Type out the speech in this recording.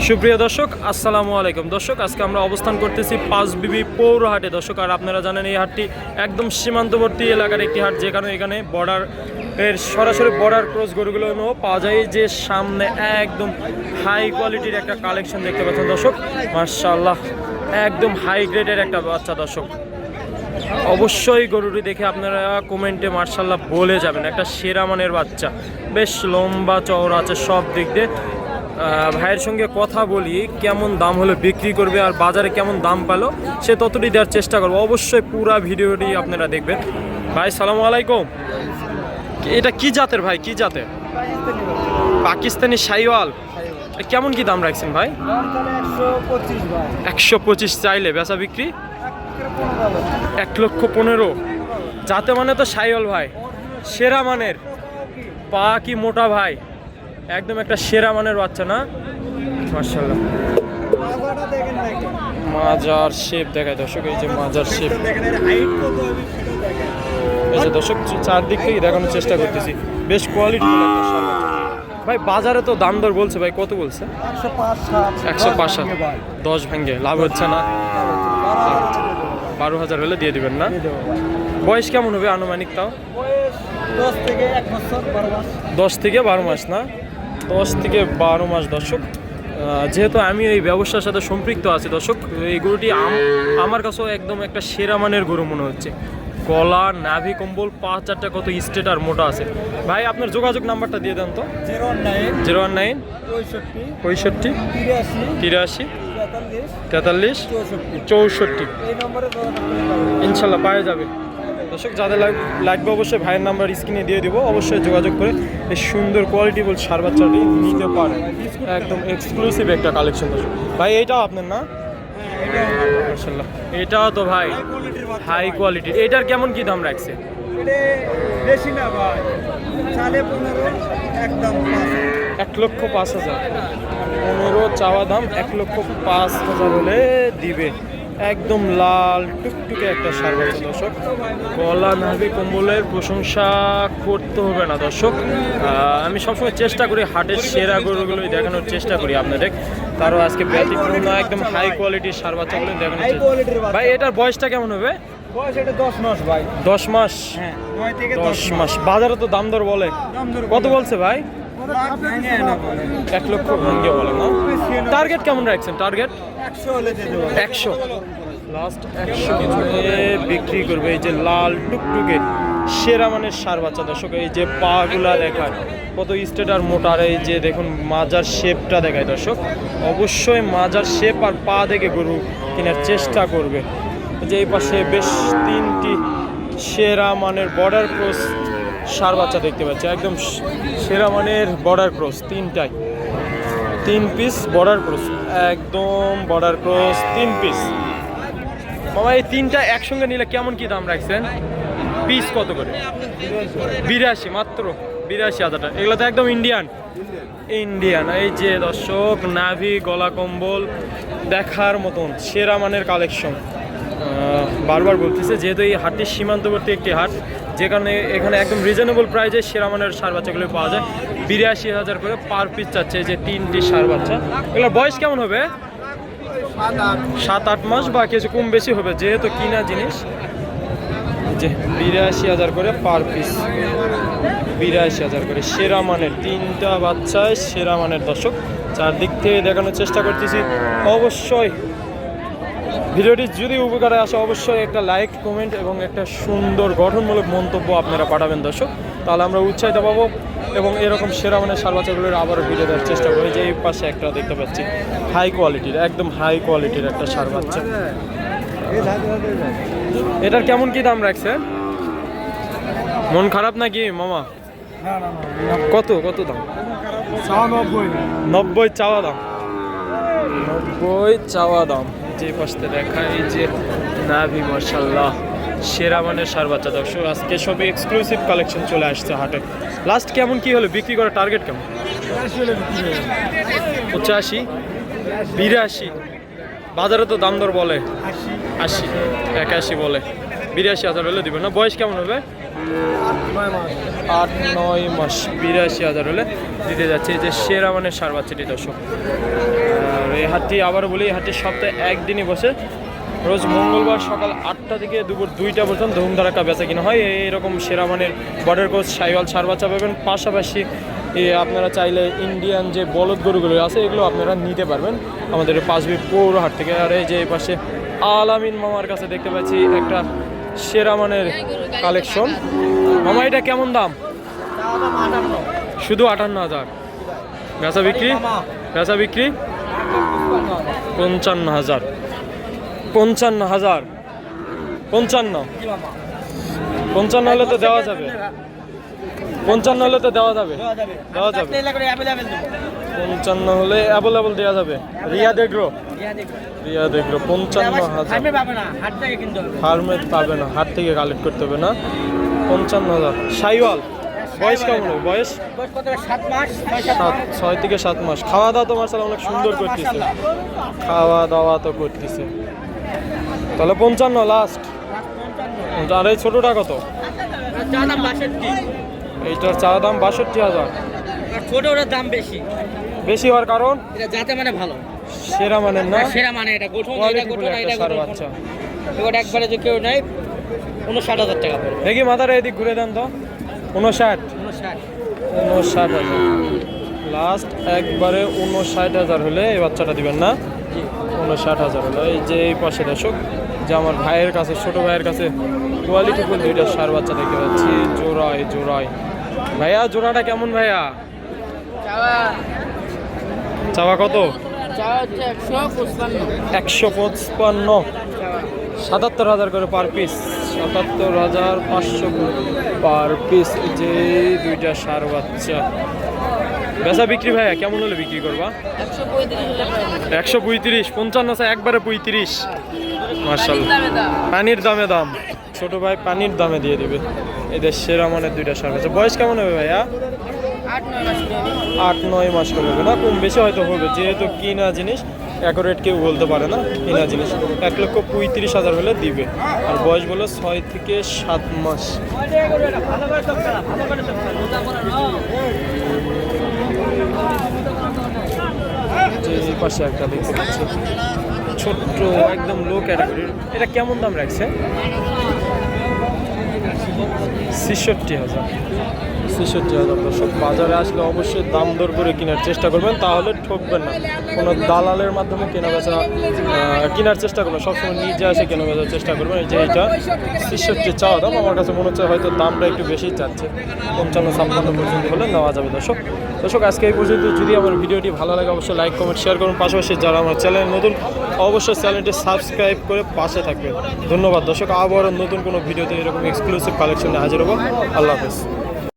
সুপ্রিয় দর্শক আসসালামু আলাইকুম। দর্শক আজকে আমরা অবস্থান করতেছি পাঁচবিবি পৌরহাটে। দর্শক আর আপনারা জানেন এই হাটটি একদম সীমান্তবর্তী এলাকার একটি হাট, যেখানে এখানে বর্ডার এর সরাসরি বর্ডার ক্রস গরুগুলো পাওয়া যায়। যে সামনে একদম হাই কোয়ালিটির একটা কালেকশন দেখতে পাচ্ছেন দর্শক, মাশাআল্লাহ একদম হাই গ্রেডের একটা বাচ্চা। দর্শক অবশ্যই গরুটি দেখে আপনারা কমেন্টে মাশাআল্লাহ বলে যাবেন, একটা সেরা মানের বাচ্চা, বেশ লম্বা চওড়া আছে সব দিক দিয়ে। ভাইয়ের সঙ্গে কথা বলি কেমন দাম হলে বিক্রি করবে আর বাজারে কেমন দাম পেলো সে ততটি দেওয়ার চেষ্টা করবো। অবশ্যই পুরো ভিডিওটি আপনারা দেখবেন। ভাই সালামু আলাইকুম, এটা কি জাতের ভাই, কি জাতের? পাকিস্তানি শাহিওয়াল। কেমন কি দাম রাখছেন ভাই? 125 চাইলে, বেচা বিক্রি 1,15,000। যাতে মানে তো শাহিওয়াল ভাই, সেরা মানের, পা কি মোটা ভাই, একদম একটা সেরা মানের বাচ্চা না? মাশাআল্লাহ মাজার শেপ দেখায় দর্শক, এই যে মাজার শেপ, এই যে দর্শক চারদিক থেকে দেখানোর চেষ্টা করতেছি, বেশ কোয়ালিটি ভাই। বাজারে তো দাম দর বলছে ভাই, কত বলছে? 105 10 ভাঙ্গে লাভ হচ্ছে না? 12,000 হলে দিয়ে দিবেন না? বয়স কেমন হবে আনুমানিক? তাও 10 থেকে 12 মাস না? 10 থেকে 12 মাস দর্শক। যেহেতু আমি এই ব্যবসার সাথে সম্পৃক্ত আছি দর্শক, এই গরুটি আমার কাছেও একদম একটা সেরা মানের গরু মনে হচ্ছে। গলা, নাভি, কম্বল, পা চারটা কত স্ট্রেট আর মোটা আছে। ভাই আপনার যোগাযোগ নাম্বারটা দিয়ে দেন তো। 019 65 83 43 64। ইনশাল্লাহ পাওয়া যাবে দর্শক। যাদের লাগবে অবশ্যই ভাইয়ের নাম্বার স্ক্রিনে দিয়ে দিব, অবশ্যই যোগাযোগ করে এই সুন্দর কোয়ালিটিফুল সার বাচ্চাটি নিতে পারেন। একদম এক্সক্লুসিভ একটা কালেকশন দর্শক। ভাই এইটাও আপনার না? মাশাআল্লাহ এটাও তো ভাই হাই কোয়ালিটির। এটার কেমন কি দাম রাখছে? বেশি না ভাই, 15.5, একদম 1,05,000। 15 চাওয়া দাম, 1,05,000 হলে দিবে। একদম লাল টুকটুকে একটা সার বাচ্চা দর্শক। গলা, নাভি, কম্বলের প্রশংসা করতে হবে না দর্শক। আমি সবসময় চেষ্টা করি হাটের সেরা গরুগুলোই দেখানোর চেষ্টা করি আপনাদের, তারও আজকে ব্যতিক্রম না, একদম হাই কোয়ালিটির সার বাচ্চাগুলো দেখানোর চেষ্টা। ভাই এটার বয়সটা কেমন হবে? এটা 10 মাস ভাই। 10 মাস? হ্যাঁ 9 থেকে 10 মাস। বাজারে তো দাম দর বলে, কত বলছে ভাই? 1 লক্ষ ভেঙে বলে না? টার্গেট কেমন রাখছেন? টার্গেট 100 হলে দিয়ে দেব। 100 লাস্ট 100 বিক্রি করবে। এই যে লাল টুকটুকে সেরা মানের সার বাচ্চা দর্শক, এই যে পা গুলা দেখায় কত স্ট্রেট আর মোটার, এই যে দেখুন মাজার শেপটা দেখায় দর্শক। অবশ্যই মাজার শেপ আর পা দেখে গরু কেনার চেষ্টা করবে। যে এই পাশে বেশ 3টি সেরা মানের বর্ডার ক্রস সার বাচ্চা দেখতে পাচ্ছি, একদম সেরা মানের border cross, 3 piece border cross, একদম বর্ডার ক্রস 3 পিস। বাবা এই 3টা একসঙ্গে নিলে কেমন কি দাম রাখছেন? পিস কত করে? 82, মাত্র 82,000 টাকা। এগুলো তো একদম ইন্ডিয়ান। এই যে দর্শক নাভি, গলা, কম্বল দেখার মতন সেরা মানের কালেকশন। বারবার বলতেছে যেহেতু এই হাটটি সীমান্তবর্তী একটি হাট, যেখানে এখানে একদম রিজনেবল প্রাইসে সেরা মানের সার বাচ্চাগুলো পাওয়া যায়। 82,000 করে পার পিস চাচ্ছে যে 3টি সার বাচ্চা। এগুলোর বয়স কেমন হবে? 7-8 মাস বা কিছু কম বেশি হবে, যেহেতু কিনা জিনিস। যে 82,000 করে পার পিস, 82,000 করে সেরা মানের 3টা বাচ্চায় সেরা মানের দর্শক। চারদিক থেকে দেখানোর চেষ্টা করতেছি। অবশ্যই ভিডিওটি যদি উপকারে আসে অবশ্যই একটা লাইক, কমেন্ট এবং একটা সুন্দর গঠনমূলক মন্তব্য আপনারা পাঠাবেন দর্শক, তাহলে আমরা উৎসাহিত পাবো এবং এরকম সেরা মানের সার বাচ্চাগুলোর আবারও ভিডিও দেওয়ার চেষ্টা করি। যে এই পাশে একটা দেখতে পাচ্ছি হাই কোয়ালিটির, একদম হাই কোয়ালিটির একটা সার বাচ্চা। এটার কেমন কি দাম রাখছে? মন খারাপ নাকি মামা? কত দাম? 90 চাওয়া দাম। 90 চাওয়া দাম। যে পাশে দেখা এই যে নাভি, মাশাআল্লাহ সেরা মানের সার বাচ্চা দর্শক। আজকে সবই এক্সক্লুসিভ কালেকশন চলে আসছে হাটে। লাস্ট কেমন কি হলো বিক্রি করার টার্গেট কেমন? 85 82। বাজারে তো দাম দর বলে 80 81 বলে। 82,000 হলে দিবেন না? বয়স কেমন হবে? 8-9 মাস 82,000 হলে দিতে যাচ্ছে এই যে সেরা মানের সার বাচ্চাটি দর্শক। আর এই হাটটি আবার বলি, এই হাটটি সপ্তাহে একদিনই বসে, রোজ মঙ্গলবার সকাল 8টা থেকে দুপুর 2টা পর্যন্ত ধুমধারাক্কা বেচা কিনা হয়। এইরকম সেরা মানের বর্ডার ক্রস সাইওয়াল সার বাচ্চা পাবেন। পাশাপাশি আপনারা চাইলে ইন্ডিয়ান যে বলদ গরুগুলো আছে এগুলো আপনারা নিতে পারবেন আমাদের পাঁচবি পৌর হাট থেকে। আর এই যে এই পাশে আলামিন মামার কাছে দেখতে পাচ্ছি একটা সেরা মানের কালেকশন। মামা এটা কেমন দাম? শুধু 58,000। বেচা বিক্রি? বেচা বিক্রি 55,000। 55,000। 55 হলে তো দেওয়া যাবে। 55 হলে তো দেওয়া যাবে। দেওয়া যাবে 55 হলে অ্যাভেলেবল দেওয়া যাবে। রিয়া দেখো 55,000। ফার্মে পাবে না, হাট থেকে কালেক্ট করতে হবে না। 55,000 সাইওয়াল। বয়স কেমন হবে? বয়স 6 থেকে 7 মাস। খাওয়া দাওয়া তো মাশাআল্লাহ অনেক সুন্দর করতেছে, খাওয়া দাওয়া তো করতেছে। তাহলে 55 লাস্ট। আর এই ছোটটা কত? এইটার চা দাম 62,000। ছোট ওটার দাম বেশি। বেশি হওয়ার কারণ এটা যাতে মানে ভালো, সেরা মানের না, সেরা মানে এটা গঠন, এটা কোয়ালিটি গঠন, একটা এটা সার গঠন। বাচ্চা। ওটা একবারে যে কেউ নেয় 59,000 টাকা পড়বে। দেখি মাথার এদিক ঘুরে দেন তো। 59। 59,000 লাস্ট। একবারে 59,000 হলে এই বাচ্চাটা দিবেন না? 59,000 হলো। এই যে এই পাশে দর্শক, যে আমার ভাইয়ের কাছে, ছোট ভাইয়ের কাছে কোয়ালিটি ফুল দুইটা সার বাচ্চা দেখতে পাচ্ছি জোড়ায় জোড়ায়। ভাইয়া জোড়াটা কেমন ভাইয়া? চাওয়া কত? 155। 77,000 করে পার পিস। 77,500 per piece. এই যে দুইটা সার বাচ্চা। বেচা বিক্রি ভাইয়া কেমন হলে বিক্রি করবা? 135। 55 একবারে 35। মাশাআল্লাহ, পানির দামে দাম। ছোট ভাই পানির দামে দিয়ে দিবে। এদের সেরা মানের দুইটা সার বাচ্চা। বয়স কেমন হবে ভাইয়া? 8-9 মাস করে হবে না, কম বেশি হয়তো হবে, যেহেতু কিনা জিনিস অ্যাকুরেট কেউ বলতে পারে না। কিনা জিনিস 1,35,000 হলে দিবে। আর বয়স বলো 6 থেকে 7 মাস। এই পাশে একটা দেখতে পাচ্ছি ছোট্ট একদম লো ক্যাটাগরির। এটা কেমন দাম রাখছে? 66,000। 66,000 দর্শক। বাজারে আসলে অবশ্যই দাম দর করে কেনার চেষ্টা করবেন, তাহলে ঠকবেন না। কোনো দালালের মাধ্যমে কেনার চেষ্টা করবেন, সবসময় নিজে এসে কেনা বেচার চেষ্টা করবেন। এই যে এইটা 66 চাওয়া দাম, আমার কাছে মনে হচ্ছে হয়তো দামটা একটু বেশি চাচ্ছে। 55-56 পর্যন্ত হলে নেওয়া যাবে দর্শক। আজকে এই পর্যন্ত। যদি আমার ভিডিওটি ভালো লাগে অবশ্যই লাইক কমেন্ট শেয়ার করুন। পাশাপাশি যারা আমার চ্যানেল নতুন অবশ্যই চ্যানেলটি সাবস্ক্রাইব করে পাশে থাকবেন। ধন্যবাদ দর্শক। আবারও নতুন কোনো ভিডিওতে এরকম এক্সক্লুসিভ কালেকশনে হাজির হবো। আল্লাহ হাফেজ।